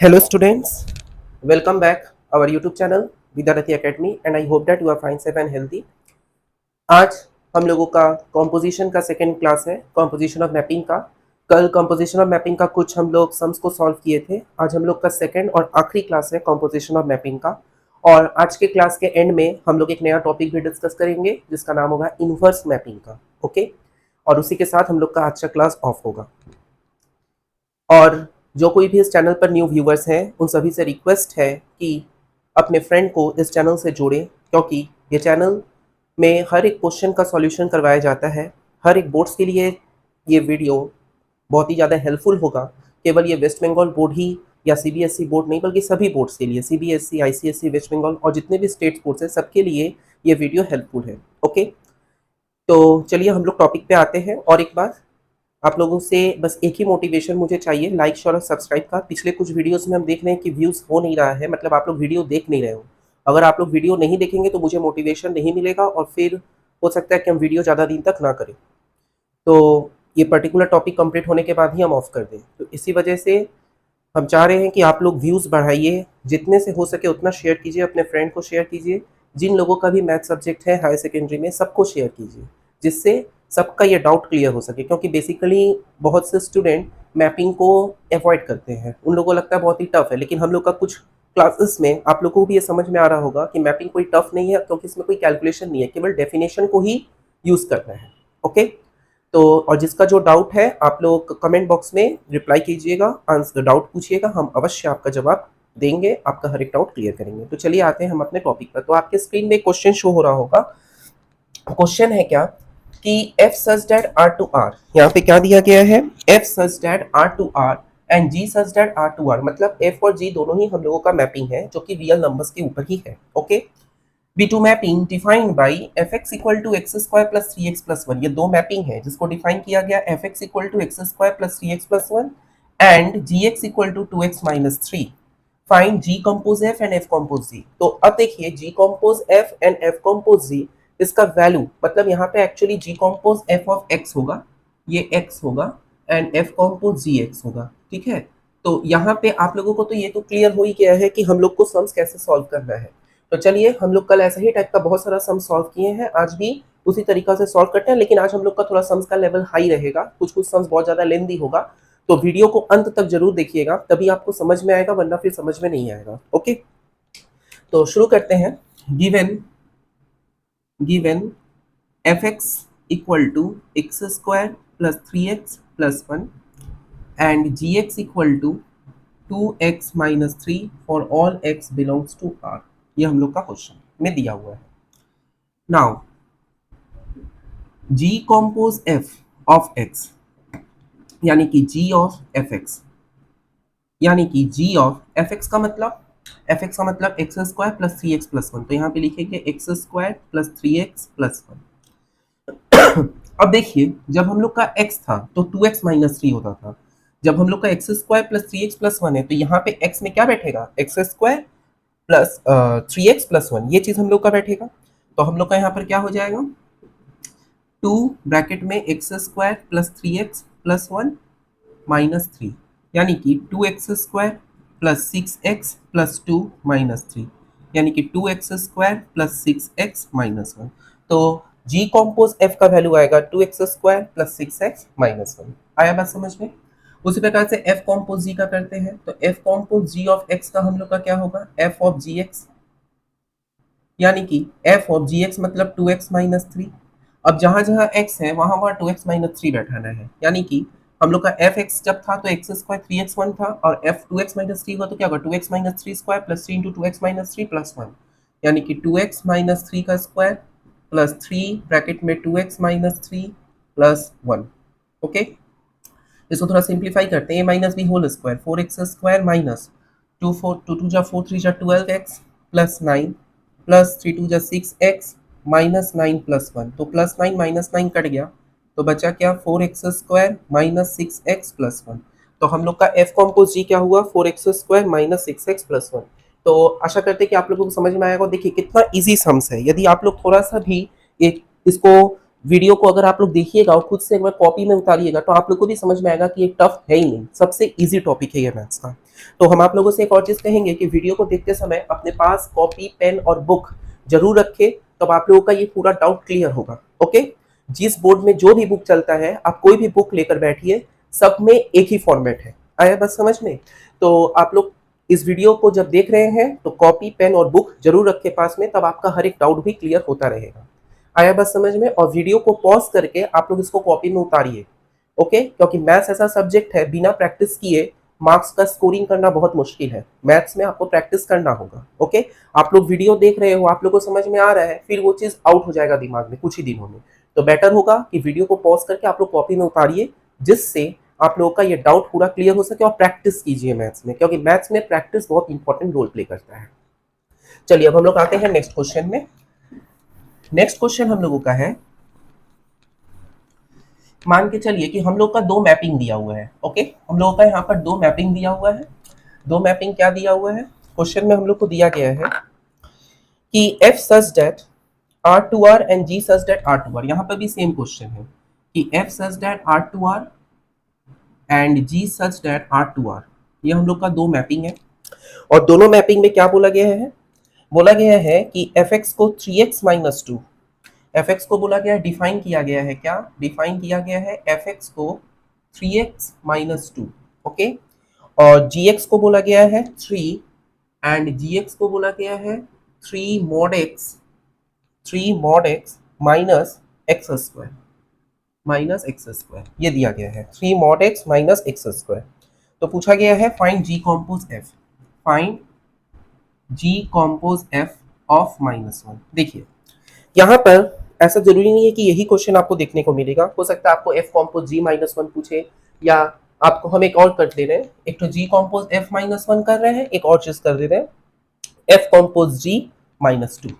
Hello students, welcome back our YouTube channel Vidyarthi Academy and I hope that you are fine, safe and healthy. आज हम लोगों का composition का second class है, composition of mapping का। कल composition of mapping का कुछ हम लोग सम्स को सॉल्व किए थे। आज हम लोग का सेकेंड और आखिरी क्लास है कॉम्पोजिशन ऑफ मैपिंग का, और आज के क्लास के एंड में हम लोग एक नया टॉपिक भी डिस्कस करेंगे जिसका नाम होगा इनवर्स मैपिंग का। ओके, और उसी के साथ हम लोग का आज का क्लास ऑफ होगा। और जो कोई भी इस चैनल पर न्यू व्यूवर्स हैं उन सभी से रिक्वेस्ट है कि अपने फ्रेंड को इस चैनल से जोड़ें, क्योंकि ये चैनल में हर एक क्वेश्चन का सॉल्यूशन करवाया जाता है। हर एक बोर्ड्स के लिए ये वीडियो बहुत ही ज़्यादा हेल्पफुल होगा। केवल ये वेस्ट बंगाल बोर्ड ही या सीबीएसई बोर्ड नहीं, बल्कि सभी बोर्ड्स के लिए, सीबीएसई, आईसीएसई, वेस्ट बंगाल और जितने भी स्टेट बोर्ड्स हैं सबके लिए ये वीडियो हेल्पफुल है। ओके, तो चलिए हम लोग टॉपिक पे आते हैं। और एक बार आप लोगों से बस एक ही मोटिवेशन मुझे चाहिए, लाइक शेयर और सब्सक्राइब का। पिछले कुछ वीडियोस में हम देख रहे हैं कि व्यूज़ हो नहीं रहा है, मतलब आप लोग वीडियो देख नहीं रहे हो। अगर आप लोग वीडियो नहीं देखेंगे तो मुझे मोटिवेशन नहीं मिलेगा और फिर हो सकता है कि हम वीडियो ज़्यादा दिन तक ना करें। तो ये पर्टिकुलर टॉपिक कंप्लीट होने के बाद ही हम ऑफ कर दें। तो इसी वजह से हम चाह रहे हैं कि आप लोग व्यूज़ बढ़ाइए, जितने से हो सके उतना शेयर कीजिए, अपने फ्रेंड को शेयर कीजिए। जिन लोगों का भी मैथ सब्जेक्ट है हायर सेकेंडरी में सबको शेयर कीजिए, जिससे सबका ये डाउट क्लियर हो सके। क्योंकि बेसिकली बहुत से स्टूडेंट मैपिंग को अवॉइड करते हैं, उन लोगों को लगता है बहुत ही टफ है, लेकिन हम लोग का कुछ क्लासेस में आप लोगों को भी ये समझ में आ रहा होगा कि मैपिंग कोई टफ नहीं है, क्योंकि इसमें कोई कैलकुलेशन नहीं है, केवल डेफिनेशन को ही यूज़ करना है। ओके, तो और जिसका जो डाउट है आप लोग कमेंट बॉक्स में रिप्लाई कीजिएगा, आंसर डाउट पूछिएगा, हम अवश्य आपका जवाब देंगे, आपका हर एक डाउट क्लियर करेंगे। तो चलिए आते हैं हम अपने टॉपिक पर। तो आपके स्क्रीन में क्वेश्चन शो हो रहा होगा। क्वेश्चन है क्या कि f such that r to r, यहाँ पे क्या दिया गया है, f such that r to r and g such that r to r, मतलब f और g दोनों ही हम लोगों का मैपिंग है जो कि रियल नंबर्स के ऊपर ही है। Okay, B2 mapping defined by fx equal to x square plus 3x plus 1, ये दो मैपिंग है जिसको डिफाइन किया गया fx equal to x square plus 3x plus 1 and gx equal to 2x minus 3। Find g compose f and f compose g। तो अब देखिए g compose f and f compose g, इसका value मतलब यहाँ पे actually g compose f of x होगा, ये x होगा, and f compose g x होगा। ठीक है, तो यहाँ पे आप लोगों को तो ये तो क्लियर हो ही गया है कि हम लोग को सम्स कैसे सॉल्व करना है। तो चलिए, हम लोग कल ऐसा ही टाइप का बहुत सारा सम सॉल्व किए हैं, आज भी उसी तरीका से सॉल्व करते हैं, लेकिन आज हम लोग का थोड़ा सम्स का लेवल हाई रहेगा, कुछ कुछ सम्स बहुत ज़्यादा लेंथी होगा। तो वीडियो को अंत तक जरूर देखिएगा, तभी आपको समझ में आएगा, वरना फिर समझ में नहीं आएगा। ओके, तो शुरू करते हैं। Given fx equal to x square plus 3x plus 1 and gx equal to 2x minus 3 for all x belongs to r, ये हम लोग का क्वेश्चन में दिया हुआ है। Now g compose f of x, यानी कि g ऑफ fx, यानी कि g ऑफ fx का मतलब x square plus 3x plus 1, तो यहाँ पे लिखेंगे x square plus 3x plus 1। अब देखिए, जब हम लोग का x था तो 2x माइनस 3 होता था, जब हम लोग का x square plus 3x plus 1 है तो यहाँ पे x में क्या बैठेगा, x square plus 3x plus 1, ये चीज़ हम लोग का बैठेगा। तो हम लोग का यहाँ पर क्या हो जाएगा, 2 ब्रैकेट में x square plus 3x plus 1 minus 3, यानी कि 2x square plus 6x plus 2 minus 3, यानी कि 2x square plus 6x minus 1। तो g कंपोज f का वैल्यू आएगा 2x square plus 6x minus 1। आया बात समझ में? उसी प्रकार से f कंपोज g का करते हैं, तो f compose g of x का हम लोग का क्या होगा, f ऑफ gx, यानी कि f ऑफ gx मतलब 2x माइनस 3। अब जहां जहां x है वहां वहां 2x माइनस 3 बैठाना है, यानी कि हम लोग का fx जब था तो एक्स स्क्वायर 3x1 था, और f 2x माइनस 3 हुआ तो क्या होगा, 2x minus 3 square plus 3 into 2x minus 3 plus 1, यानी कि 2x माइनस 3 का स्क्वायर प्लस 3 ब्रैकेट में 2x माइनस 3 प्लस 1। ओके, इसको थोड़ा सिंप्लीफाई करते हैं, minus b whole square 4x square minus 2 2 जा 4 3 जा 12x प्लस 9 प्लस 3 2 जा 6x माइनस 9 प्लस 1, तो प्लस 9 माइनस 9 कट गया, तो बचा क्या, 4x square minus 6x plus 1। तो हम लोग का f कंपोज g क्या हुआ, 4x square minus 6x plus 1। तो आशा करते हैं कि आप लोगों को समझ में आएगा। देखिए कितना इजी सम्स है, यदि आप लोग थोड़ा सा भी इसको वीडियो को अगर आप लोग देखिएगा और खुद से एक बार कॉपी में उतारिएगा तो आप लोग को भी समझ में आएगा कि ये टफ है ही नहीं, सबसे इजी टॉपिक है ये मैथ्स का। तो हम आप लोगों से एक और चीज़ कहेंगे कि वीडियो को देखते समय अपने पास कॉपी पेन और बुक जरूर रखें, तब आप लोगों का ये पूरा डाउट क्लियर होगा। ओके, जिस बोर्ड में जो भी बुक चलता है आप कोई भी बुक लेकर बैठिए, सब में एक ही फॉर्मेट है। आया बस समझ में? तो आप लोग इस वीडियो को जब देख रहे हैं तो कॉपी पेन और बुक जरूर रखें पास में, तब आपका हर एक डाउट भी क्लियर होता रहेगा। आया बस समझ में? और वीडियो को पॉज करके आप लोग इसको कॉपी में उतारिए। ओके, क्योंकि मैथ्स ऐसा सब्जेक्ट है बिना प्रैक्टिस किए मार्क्स का स्कोरिंग करना बहुत मुश्किल है। मैथ्स में आपको प्रैक्टिस करना होगा। ओके, आप लोग वीडियो देख रहे हो, आप लोग को समझ में आ रहा है, फिर वो चीज आउट हो जाएगा दिमाग में कुछ ही दिनों में। तो बेटर होगा कि वीडियो को पॉज करके आप लोग कॉपी में उतारिए, जिससे आप लोगों का ये डाउट पूरा क्लियर हो सके। और प्रैक्टिस कीजिए मैथ्स में, क्योंकि मैथ्स में प्रैक्टिस बहुत इंपॉर्टेंट रोल प्ले करता है। चलिए अब हम लोग आते हैं नेक्स्ट क्वेश्चन में। नेक्स्ट क्वेश्चन हम लोगों का है, मान के चलिए कि हम लोग का दो मैपिंग दिया हुआ है। ओके, हम लोगों का यहाँ पर दो मैपिंग दिया हुआ है। दो मैपिंग क्या दिया हुआ है क्वेश्चन में? हम लोग को दिया गया है कि f such that R2R and G such that R2R। यहाँ पर भी सेम क्वेश्चन है कि f such that R2R and G such that R2R, ये हम लोग का दो मैपिंग है। और दोनों मैपिंग में क्या बोला गया है? बोला गया है कि fx को 3x माइनस 2, fx को बोला गया है, डिफाइन किया गया है, क्या डिफाइन किया गया है? fx को 3x माइनस 2। ओके, और gx को बोला गया है 3 एंड gx को बोला गया है 3 mod x minus x square, minus x square, ये दिया गया है 3 mod x minus x square. तो पूछा गया है find g compose f, find g compose f of -1। देखिए यहाँ पर ऐसा जरूरी नहीं है कि यही क्वेश्चन आपको देखने को मिलेगा, हो सकता है आपको f कॉम्पोज g -1 पूछे, या आपको हम एक और कर दे रहे हैं, एक तो g कॉम्पोज f -1 कर रहे हैं, एक और चीज कर दे रहे हैं f compose g -2,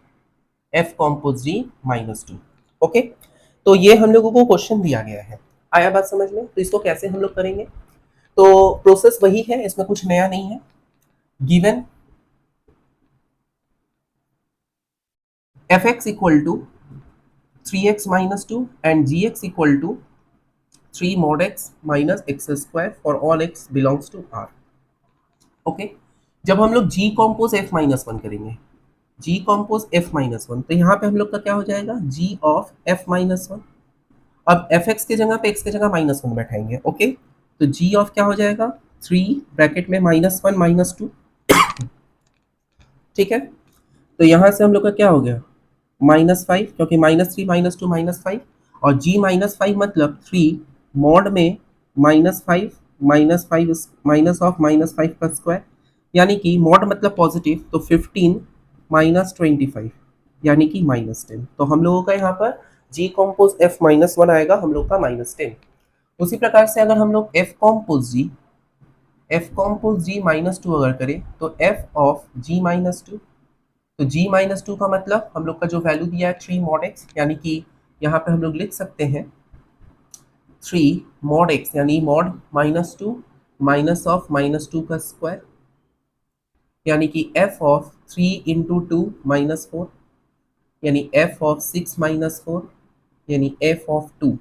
f compose g -2। Okay, तो ये हम लोगों को क्वेश्चन दिया गया है। आया बात समझ में? तो इसको कैसे हम लोग करेंगे? तो प्रोसेस वही है, इसमें कुछ नया नहीं है। Given fx equal to 3x minus 2 and gx equal to 3 mod x minus x square for all x belongs to r। Okay, जब हम लोग g कॉम्पोज f -1 करेंगे, g कॉम्पोज f -1, तो यहाँ पे हम लोग का क्या हो जाएगा? g of f -1। अब fx के जगह पे x के जगह -1 बैठाएंगे। ओके, तो g ऑफ क्या हो जाएगा? 3 ब्रैकेट में -1 -2। ठीक है, तो यहाँ से हम लोग का क्या हो गया? -5, क्योंकि -3 -2 -5, और g -5 मतलब 3 मॉड में -5 माइनस ऑफ -5 का स्क्वायर, यानी कि मॉड मतलब पॉजिटिव, तो 15 -25 यानी कि -10। तो हम लोगों का यहाँ पर g कॉम्पोज f -1 आएगा हम लोग का -10। उसी प्रकार से अगर हम लोग f कॉम्पोज g -2 अगर करें तो f ऑफ g -2, तो g -2 का मतलब हम लोग का जो वैल्यू दिया है 3 mod x, यानी कि यहाँ पे हम लोग लिख सकते हैं 3 mod x, यानी mod -2 माइनस ऑफ -2 का स्क्वायर, यानी कि f ऑफ 3 इंटू 2 -4, यानी f ऑफ 6 -4, यानी f ऑफ 2,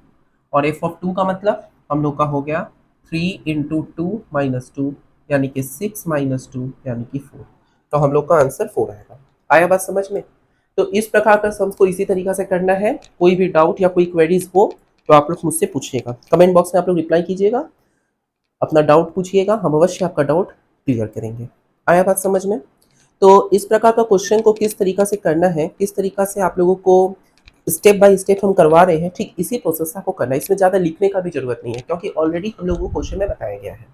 और f ऑफ 2 का मतलब हम लोग का हो गया 3 इंटू 2 -2, यानी कि 6 -2 यानी कि 4। तो हम लोग का आंसर 4 आएगा। आया बात समझ में? तो इस प्रकार का सम्स को इसी तरीका से करना है। कोई भी डाउट या कोई क्वेरीज हो तो आप लोग मुझसे पूछिएगा, कमेंट बॉक्स में आप लोग रिप्लाई कीजिएगा, अपना डाउट पूछिएगा, हम अवश्य आपका डाउट क्लियर करेंगे। आया बात समझ में? तो इस प्रकार का क्वेश्चन को किस तरीका से करना है, किस तरीका से आप लोगों को स्टेप बाय स्टेप हम करवा रहे हैं, ठीक इसी प्रोसेस से आपको करना है। इसमें ज़्यादा लिखने का भी जरूरत नहीं है, क्योंकि ऑलरेडी हम लोगों को क्वेश्चन में बताया गया है।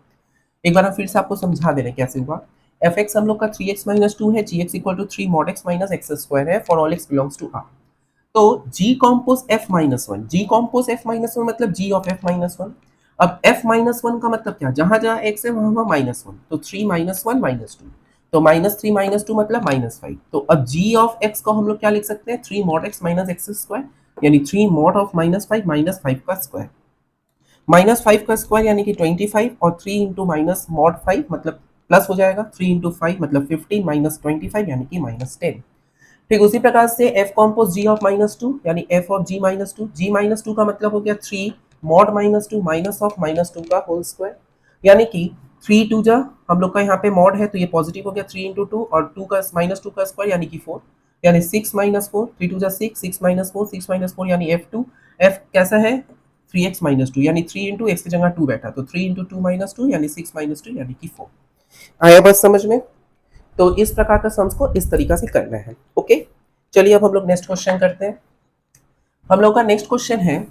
एक बार हम फिर से आपको समझा दे रहे हैं कैसे हुआ। fx हम लोग का 3x माइनस 2 है, gx equal to 3 mod x minus x square है for all x belongs to r। तो g compose f -1, g compose f -1 मतलब g ऑफ f -1। अब f -1 का मतलब क्या? जहां जहां x है वहां वहां -1, तो 3 -1 -2, तो -3 -2 मतलब -5। तो अब g ऑफ x को हम लोग क्या लिख सकते हैं? 3 mod x minus x square, यानी 3 mod ऑफ -5 का स्क्वायर, -5 का स्क्वायर यानी कि 25, और 3 इंटू माइनस मॉड 5 मतलब प्लस हो जाएगा, 3 इंटू 5 मतलब 15 -25 यानी कि -10। ठीक उसी प्रकार से f कॉम्पोज g ऑफ -2 यानी f ऑफ g-2 का मतलब हो गया 3 मॉड -2 माइनस ऑफ -2 का होल स्क्वायर, यानी कि 3 2 जा हम लोग का यहाँ पे मॉड है तो ये पॉजिटिव हो गया 3 इंटू 2 और 2 का -2 का स्क्वायर यानी कि 4, यानी 6 माइनस 4, 3 2 जा 6, 6 माइनस 4, 6 माइनस 4 यानी f2, f कैसा है 3x -2 यानी 3 इंटू x की जगह 2 बैठा तो 3 इंटू 2 -2 यानी 6 -2 यानी कि 4। आया बस समझ में? तो इस प्रकार का सम्स को इस तरीका से करना है। ओके, चलिए अब हम लोग नेक्स्ट क्वेश्चन करते हैं। हम लोग का नेक्स्ट क्वेश्चन है,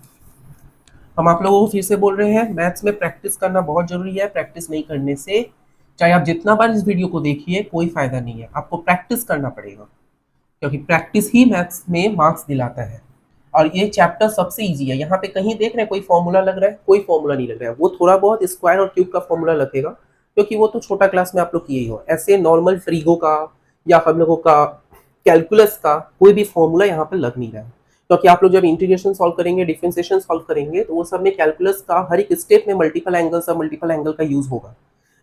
हम आप लोगों को फिर से बोल रहे हैं मैथ्स में प्रैक्टिस करना बहुत जरूरी है। प्रैक्टिस नहीं करने से चाहे आप जितना बार इस वीडियो को देखिए कोई फायदा नहीं है, आपको प्रैक्टिस करना पड़ेगा, क्योंकि प्रैक्टिस ही मैथ्स में मार्क्स दिलाता है। और ये चैप्टर सबसे इजी है। यहाँ पे कहीं देख रहे हैं कोई फॉर्मूला लग रहा है? कोई फॉर्मूला नहीं लग रहा है। वो थोड़ा बहुत स्क्वायर और क्यूब का फॉर्मूला लगेगा, क्योंकि वो तो छोटा क्लास में आप लोग किए ही हो। ऐसे नॉर्मल फ्रीगो का या हम लोगों का कैलकुलस का कोई भी फॉर्मूला यहाँ पर लग नहीं रहा है, क्योंकि आप लोग जब इंटीग्रेशन सॉल्व करेंगे, डिफरेंशिएशन सॉल्व करेंगे, तो वो सब में कैलकुलस का हर एक स्टेप में मल्टीपल एंगल्स और मल्टीपल एंगल का यूज होगा।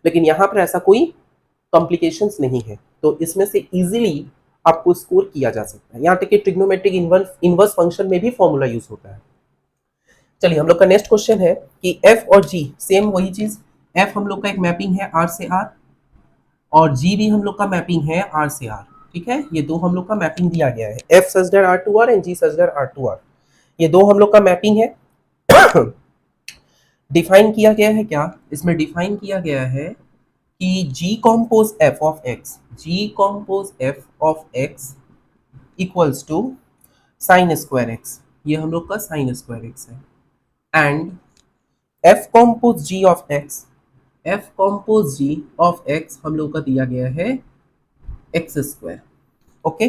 लेकिन यहाँ पर ऐसा कोई कॉम्प्लिकेशंस नहीं है, तो इसमें से इजीली आपको स्कोर किया जा सकता है। यहाँ तक कि ट्रिग्नोमेट्रिक इनवर्स फंक्शन में भी फॉर्मूला यूज होता है। चलिए हम लोग का नेक्स्ट क्वेश्चन है कि f और g सेम वही चीज, f हम लोग का एक मैपिंग है r से r और g भी हम लोग का मैपिंग है r से r। ठीक है, ये दो हम लोग का मैपिंग दिया गया है, f such that r to r and g such that r to r। ये दो हम लोग का मैपिंग है। डिफाइन किया गया है क्या इसमें? डिफाइन किया गया है कि g compose f of x, g compose f of x equals to sine square x, ये हम लोग का साइन स्क्वायर x है, and f compose g of x, f compose g of x हम लोग का दिया गया है x square. Okay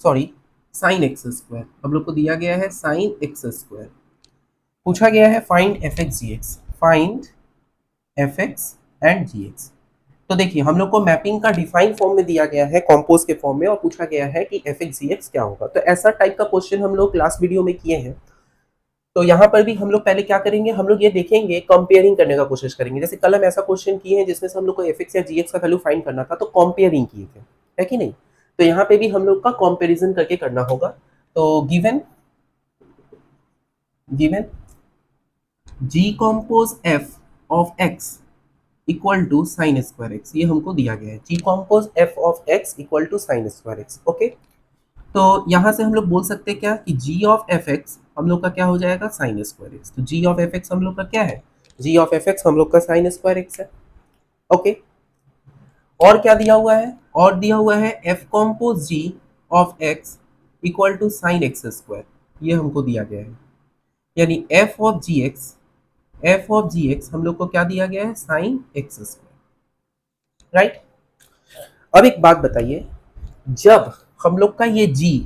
sorry, sine x square हम लोग को दिया गया है साइन x स्क्वायर। पूछा गया है find fx gx, find fx and gx। तो देखिए हम लोग को मैपिंग का डिफाइन फॉर्म में दिया गया है, कॉम्पोज के फॉर्म में, और पूछा गया है कि fx gx क्या होगा। तो ऐसा टाइप का क्वेश्चन हम लोग लास्ट वीडियो में किए हैं। तो यहाँ पर भी हम लोग पहले क्या करेंगे, हम लोग ये देखेंगे, कंपेयरिंग करने का कोशिश करेंगे। जैसे कल हम ऐसा क्वेश्चन किए हैं जिसमें से हम लोग को fx या gx का वैल्यू फाइंड करना था, तो कंपेयरिंग किए थे, है कि नहीं? तो यहाँ पे भी हम लोग का कंपैरिजन करके करना होगा। तो given g compose f of x equal to sine square x, ये हमको दिया गया है। g compose f of x equal to sine square x. Okay, तो यहाँ से हम लोग बोल सकते हैं क्या कि g ऑफ fx हम लोग का क्या हो जाएगा, साइन स्क्वायर एक्स। तो g ऑफ fx हम लोग का क्या है, g ऑफ fx हम लोग का साइन स्क्वायर एक्स है। ओके, और क्या दिया हुआ है, और दिया हुआ है f compose g of x equal to sine x square, ये हमको दिया गया है। यानी f ऑफ gx हम लोग को क्या दिया गया है, साइन एक्स स्क्वायर, राइट। अब एक बात बताइए, जब हम लोग का ये g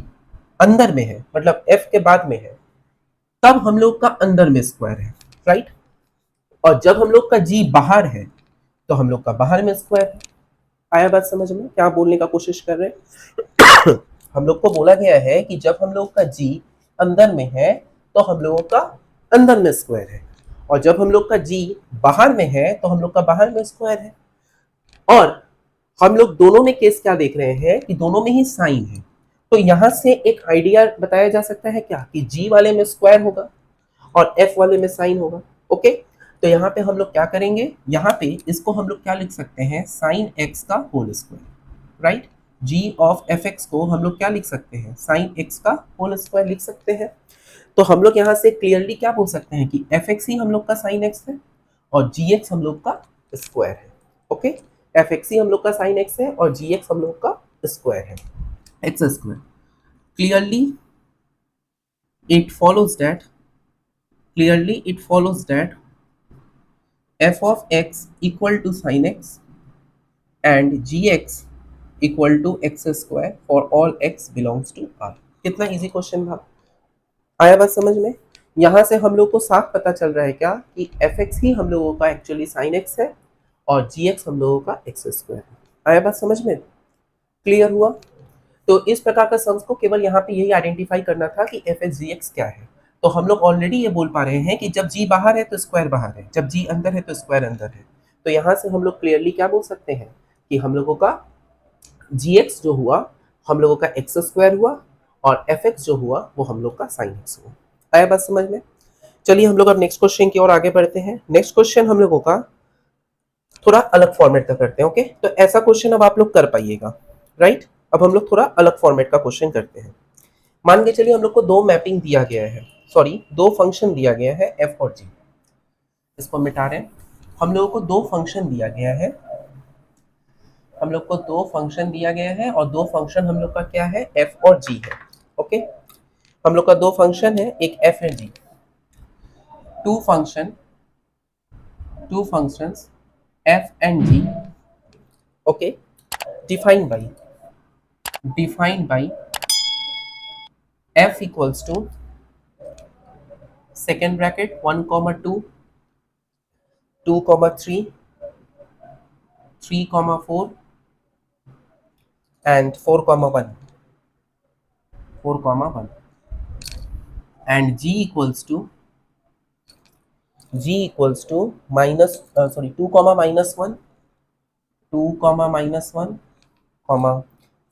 अंदर में है, मतलब f के बाद में है, तब हम लोग का अंदर में स्क्वायर है, राइट। और जब हम लोग का g बाहर है तो हम लोग का बाहर में स्क्वायर है। आया बात समझ में, क्या बोलने का कोशिश कर रहे हैं? हम लोग को बोला गया है कि जब हम लोग का g अंदर में है तो हम लोगों का अंदर में स्क्वायर है, और जब हम लोग का g बाहर में है तो हम लोग का बाहर में स्क्वायर है। और हम लोग दोनों में केस क्या देख रहे हैं कि दोनों में ही साइन है। तो यहां से एक आइडिया बताया जा सकता है क्या कि g वाले में स्क्वायर होगा और f वाले में साइन होगा। ओके, तो यहाँ पे हम लोग क्या करेंगे, यहाँ पे इसको हम लोग क्या लिख सकते हैं, साइन x का whole square, right. g of fx को हम लोग क्या लिख सकते हैं, साइन x का होल स्क्वायर लिख सकते हैं। तो हम लोग यहाँ से क्लियरली क्या बोल सकते हैं कि fx ही हम लोग का साइन x है और gx हम लोग का स्क्वायर है। ओके, fx ही हम लोग का साइन x है और gx हम लोग का स्क्वायर है, x square. Clearly it follows that f of x equal to sin x and gx equal to x square for all x belongs to R। कितना इजी क्वेश्चन था, आया बात समझ में? यहाँ से हम लोग को साफ पता चल रहा है क्या कि fx ही हम लोगों का एक्चुअली sin x है और gx हम लोगों का x स्क्वायर है। आया बात समझ में, क्लियर हुआ? तो इस प्रकार का सम्स को केवल यहाँ पे यही आइडेंटिफाई करना था कि fx gx क्या है। तो हम लोग ऑलरेडी ये बोल पा रहे हैं कि जब g बाहर है तो स्क्वायर बाहर है, जब g अंदर है तो स्क्वायर अंदर है। तो यहाँ से हम लोग क्लियरली क्या बोल सकते हैं कि हम लोगों का gx जो हुआ हम लोगों का एक्स स्क्वायर हुआ और एफ एक्स जो हुआ वो हम लोग का साइन एक्स हुआ। आया बात समझ में? चलिए हम लोग अब नेक्स्ट क्वेश्चन की ओर आगे बढ़ते हैं। नेक्स्ट क्वेश्चन हम लोगों का थोड़ा अलग फॉर्मेट का करते हैं। ओके, तो ऐसा क्वेश्चन अब आप लोग कर पाइएगा, राइट? अब हम लोग थोड़ा अलग फॉर्मेट का क्वेश्चन करते हैं। मान के चलिए हम लोग को दो मैपिंग दिया गया है, सॉरी दो फंक्शन दिया गया है एफ और जी। इसको मिटा रहे हैं। हम लोगों को दो फंक्शन दिया गया है, हम लोग को दो फंक्शन दिया गया है और दो फंक्शन हम लोग का क्या है, एफ और जी है। ओके, हम लोग का दो फंक्शन है, एक f and g. Two function, two functions f and g, okay, defined by, defined by f equals to second bracket 1, 2, 3, 3, 4 and 4, 1, 4, 1 and g equals to minus sorry 2, -1, 2, -1, comma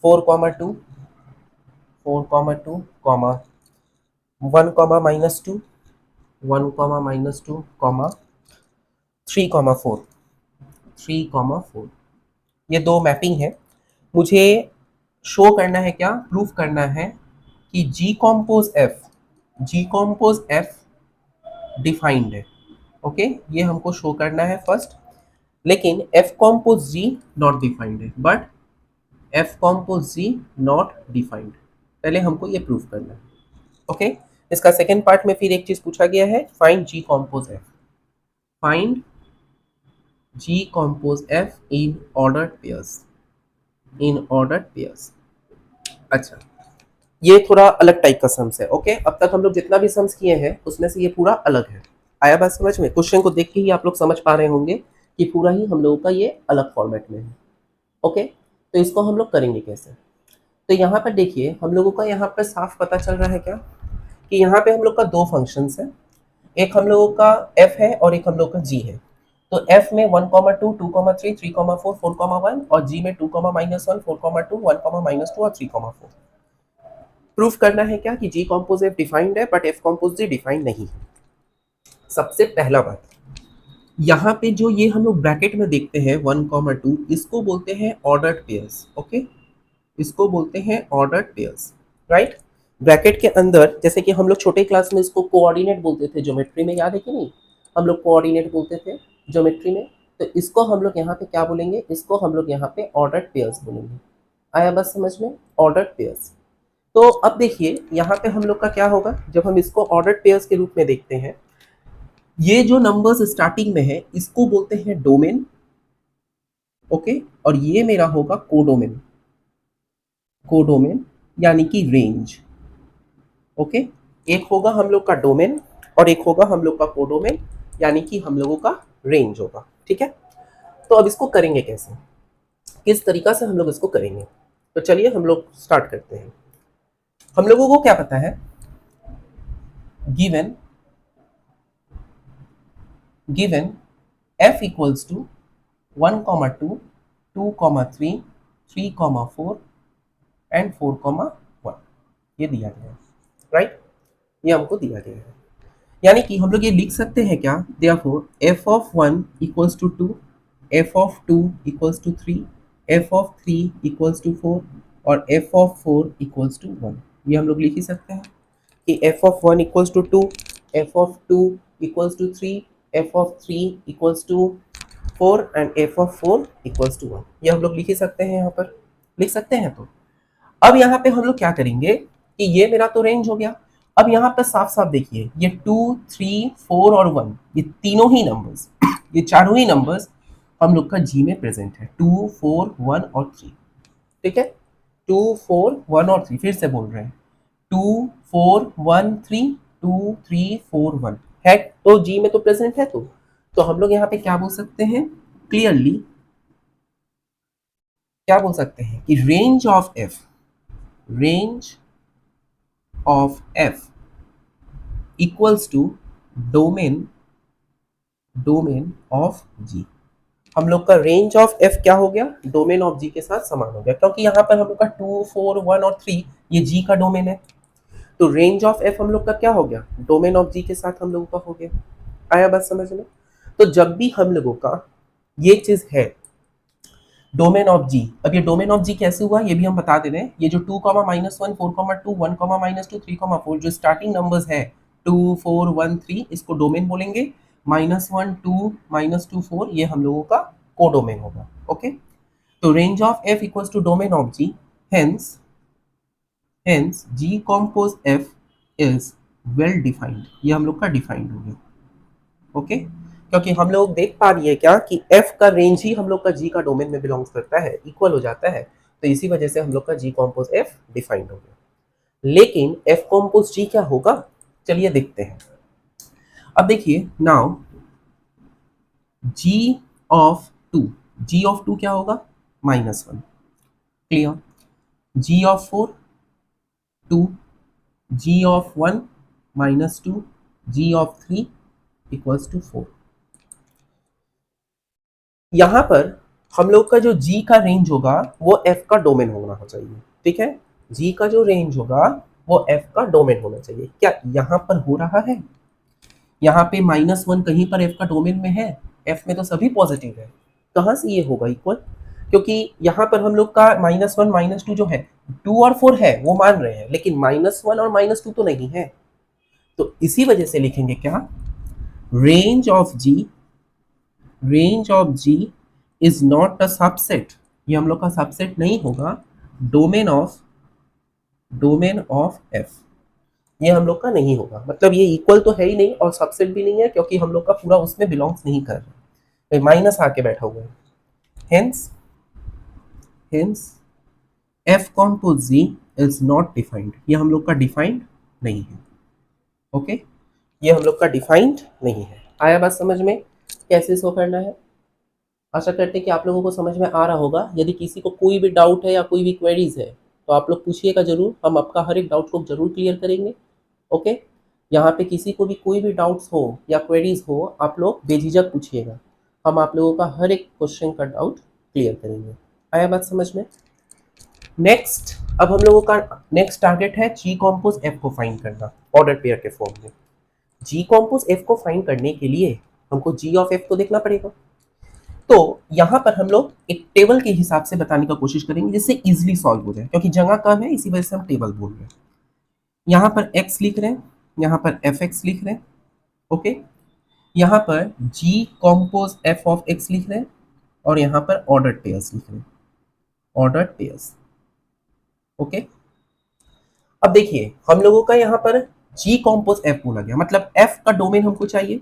4, 2, 4, 2, comma 1, -2, 1, -2, comma 3, 4, 3, 4। ये दो mapping है। मुझे show करना है, क्या proof करना है कि g compose f, g compose f defined है। ओके, ये हमको शो करना है फर्स्ट। लेकिन f compose g not defined है, but f compose g not defined, पहले हमको ये प्रूफ करना है। ओके, इसका सेकेंड पार्ट में फिर एक चीज पूछा गया है, find ji compose F, find ji compose F in ordered pairs, in ordered pairs. अच्छा, ये थोड़ा अलग टाइप का सम्स है। ओके, अब तक हम लोग जितना भी सम्स किए हैं उसमें से ये पूरा अलग है। आया बात समझ में? क्वेश्चन को देख के ही आप लोग समझ पा रहे होंगे कि पूरा ही हम लोगों का ये अलग फॉर्मेट में है। ओके, तो इसको हम लोग करेंगे कैसे? तो यहाँ पर देखिए, हम लोगों का यहाँ पर साफ पता चल रहा है क्या कि यहाँ पे हम लोग का दो फंक्शंस है, एक हम लोगों का f है और एक हम लोग का g है। तो f में 1, 2, 2, 3, 3, 4, 4, 1 और g में 2, -1, 4, 2, 1, -2 और 3, 4। प्रूफ करना है क्या कि जी कॉम्पोज एफ डिफाइंड है but f compose g defined नहीं है। सबसे पहला बात, यहाँ पे जो ये हम लोग ब्रैकेट में देखते हैं 1, 2, इसको बोलते हैं ऑर्डर्ड पेयर्स। ओके, इसको बोलते हैं ऑर्डर्ड पेयर्स, राइट? ब्रैकेट के अंदर, जैसे कि हम लोग छोटे क्लास में इसको कोऑर्डिनेट बोलते थे ज्योमेट्री में, याद है कि नहीं? हम लोग कोऑर्डिनेट बोलते थे ज्योमेट्री में, तो इसको हम लोग यहाँ पे क्या बोलेंगे, इसको हम लोग यहाँ पे ऑर्डर्ड पेयर्स बोलेंगे। आया बस समझ में? Ordered pairs. तो अब देखिए यहाँ पे हम लोग का क्या होगा, जब हम इसको ऑर्डर्ड पेयर्स के रूप में देखते हैं, ये जो नंबर्स स्टार्टिंग में है इसको बोलते हैं डोमेन। ओके, और ये मेरा होगा कोडोमेन, कोडोमेन यानी कि रेंज। ओके, एक होगा हम लोग का डोमेन और एक होगा हम लोग का कोडोमेन, यानी कि हम लोगों का रेंज होगा। ठीक है, तो अब इसको करेंगे कैसे, किस तरीका से हम लोग इसको करेंगे? तो चलिए हम लोग स्टार्ट करते हैं। हम लोगों को क्या पता है, given given f equals to 1, 2, 2, 3, 3, 4 and 4, 1, ये दिया गया है, राइट? ये हमको दिया गया है, यानी कि हम लोग ये लिख सकते हैं क्या, therefore f of 1 equals to 2, f of 2 equals to 3, f of 3 equals to 4 और f ऑफ 4 इक्वल्स टू 1। ये हम लोग लिख ही सकते हैं कि f of 1 equals to 2, f of 2 equals to 3, f of 3 equals to 4 and f of 4 equals to 1। ये हम लोग लिख ही सकते हैं, यहाँ पर लिख सकते हैं। तो अब यहाँ पे हम लोग क्या करेंगे कि ये मेरा तो रेंज हो गया। अब यहाँ पे साफ साफ देखिए, ये 2, 3, 4 और 1, ये तीनों ही नंबर्स, ये चारों ही नंबर्स हम लोग का जी में प्रेजेंट है, 2, 4, 1 और 3। ठीक है, 2, 4, 1 और 3, फिर से बोल रहे हैं 2, 4, 1, 3, 2, 3, 4, 1 है, तो जी में तो प्रेजेंट है। तो हम लोग यहाँ पे क्या बोल सकते हैं, क्लियरली क्या बोल सकते हैं कि range of f, range of f equals to domain, domain of g. हम लोग का रेंज ऑफ एफ क्या हो गया, डोमेन ऑफ जी के साथ समान हो गया, क्योंकि यहाँ पर हम लोग का 2, 4, 1 और 3 ये जी का डोमेन है। तो रेंज ऑफ एफ हम लोग का क्या हो गया, डोमेन ऑफ जी के साथ हम लोगों का हो गया। आया बात समझ में? तो जब भी हम लोगों का ये चीज है डोमेन ऑफ जी, अब ये डोमेन ऑफ जी कैसे हुआ ये भी हम बता दे रहे हैं। ये जो 2, -1, 4, 2, 1, -2, 3, 4 जो स्टार्टिंग नंबर्स है 2, 4, 1, 3 इसको डोमेन बोलेंगे। -1, 2, -2, 4 ये हम लोगों का कोडोमेन होगा। ओके, तो range of f equals to domain of g, hence g compose f is well defined, ये हम लोग का डिफाइंड हो गया। ओके, क्योंकि हम लोग देख पा रही है क्या कि f का रेंज ही हम लोग का g का डोमेन में बिलोंग्स करता है, इक्वल हो जाता है, तो इसी वजह से हम लोग का g कॉम्पोज f डिफाइंड हो गया। लेकिन f कॉम्पोज g क्या होगा, चलिए देखते हैं। अब देखिए नाउ g ऑफ 2 क्या होगा, -1, clear. g of 4 2, g of 1 -2, g of 3 equals to 4। यहां पर हम लोग का जो g का रेंज होगा वो f का डोमेन होना चाहिए, ठीक है। g का जो रेंज होगा वो f का डोमेन होना चाहिए। क्या यहाँ पर हो रहा है, यहाँ पे -1 कहीं पर f का डोमेन में है, f में तो सभी पॉजिटिव है, कहाँ से ये होगा इक्वल, क्योंकि यहाँ पर हम लोग का -1 -2 जो है 2 और 4 है वो मान रहे हैं, लेकिन -1 और -2 तो नहीं है। तो इसी वजह से लिखेंगे क्या, range of g is not a subset, ये हम लोग का सबसेट नहीं होगा, डोमेन ऑफ f ये हम लोग का नहीं होगा, मतलब ये इक्वल तो है ही नहीं और सबसेट भी नहीं है, क्योंकि हम लोग का पूरा उसमें बिलोंग्स नहीं कर रहा, माइनस आके बैठा हुआ है। Hence f compose g is not defined, ये हम लोग का डिफाइंड नहीं है। ओके, ये हम लोग का डिफाइंड नहीं है। आया बात समझ में, कैसे शो करना है? आशा करते हैं कि आप लोगों को समझ में आ रहा होगा। यदि किसी को कोई भी डाउट है या कोई भी क्वेरीज है तो आप लोग पूछिएगा जरूर, हम आपका हर एक डाउट को जरूर क्लियर करेंगे। ओके, यहाँ पे किसी को भी कोई भी डाउट्स हो या क्वेरीज हो आप लोग बेझिझक पूछिएगा, हम आप लोगों का हर एक क्वेश्चन का डाउट क्लियर करेंगे। आया बात समझ में? नेक्स्ट, अब हम लोगों का नेक्स्ट टारगेट है जी कॉम्पोज एफ को फाइंड करना ऑर्डर पेयर के फॉर्म में। जी कॉम्पोज एफ को फाइंड करने के लिए हमको जी ऑफ एफ को देखना पड़ेगा। तो यहाँ पर हम लोग एक टेबल के हिसाब से बताने का कोशिश करेंगे जिससे इजीली सॉल्व हो जाए, क्योंकि जगह कम है इसी वजह से हम टेबल बोल रहे हैं। यहाँ पर x लिख रहे हैं, यहाँ पर fx लिख रहे हैं। ओके, यहाँ पर g compose f of x लिख रहे हैं और यहाँ पर ऑर्डर पेयर्स लिख रहे हैं, ऑर्डर पेयर्स। ओके, अब देखिए हम लोगों का यहाँ पर g कॉम्पोज f बोला गया, मतलब f का डोमेन हमको चाहिए।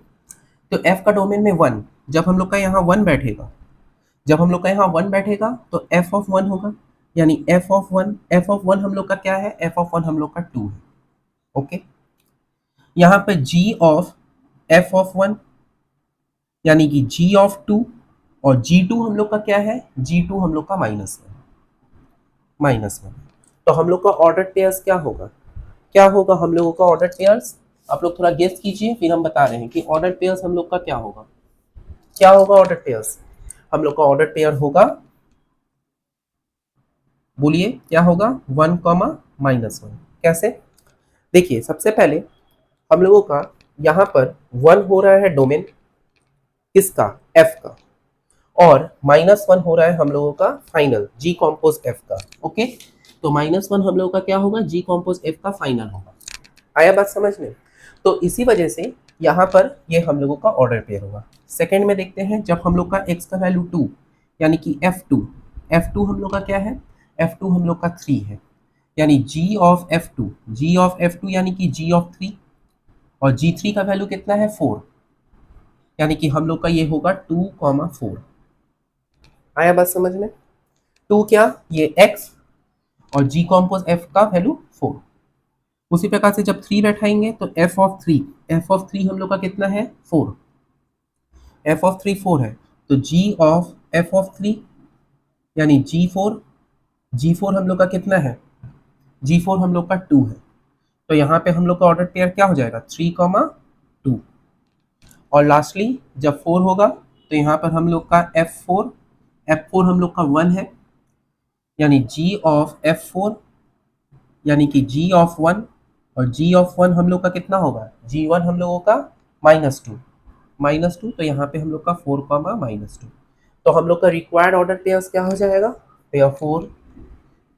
तो f का डोमेन में 1, जब हम लोग का यहाँ 1 बैठेगा, जब हम लोग का यहाँ 1 बैठेगा तो f ऑफ 1 होगा, यानी f ऑफ 1 हम लोग का क्या है, f ऑफ 1 हम लोग का 2 है। ओके, यहाँ पे g ऑफ f ऑफ 1 यानी कि g ऑफ 2, और g2 हम लोग का क्या है, g2 हम लोग का -1। तो हम लोग का ऑर्डर पेयर्स क्या होगा, हम लोगों का ऑर्डर पेयर्स, आप लोग थोड़ा गेस कीजिए फिर हम बता रहे हैं कि ऑर्डर पेयर्स हम लोग का क्या होगा। ऑर्डर पेयर्स हम लोग का ऑर्डर पेयर होगा, बोलिए क्या होगा, 1, -1। कैसे, देखिए सबसे पहले हम लोगों का यहाँ पर 1 हो रहा है डोमेन किसका, f का, और -1 हो रहा है हम लोगों का फाइनल g कॉम्पोज f का। ओके, तो -1 हम लोगों का क्या होगा, g कॉम्पोज f का फाइनल होगा। आया बात समझ में? तो इसी वजह से यहाँ पर ये हम लोगों का ऑर्डर पेयर होगा। सेकंड में देखते हैं, जब हम लोग का x का वैल्यू 2 यानी कि f2 हम लोग का क्या है, f2 हम लोग का 3 है, यानी g ऑफ f2 यानी कि g ऑफ 3, और g3 का वैल्यू कितना है 4, यानी कि हम लोग का ये होगा 2, 4। आया बात समझ में? 2 क्या, ये x, और g कॉम्पोज f का वैल्यू 4। उसी प्रकार से जब 3 बैठाएंगे तो f ऑफ 3 हम लोग का कितना है 4, f ऑफ 3 4 है, तो g ऑफ f ऑफ 3 यानी g4 हम लोग का कितना है, g4 हम लोग का 2 है। तो यहाँ पे हम लोग का ऑर्डर पेयर क्या हो जाएगा, 3, 2। और लास्टली जब 4 होगा तो यहाँ पर हम लोग का F4 हम लोग का 1 है, यानी G ऑफ F4 यानी कि G ऑफ 1, और G ऑफ 1 हम लोग का कितना होगा, G1 हम लोगों का -2, तो यहाँ पे हम लोग का 4 -2, तो हम लोग का रिक्वायर्ड ऑर्डर पेयर्स क्या हो जाएगा, therefore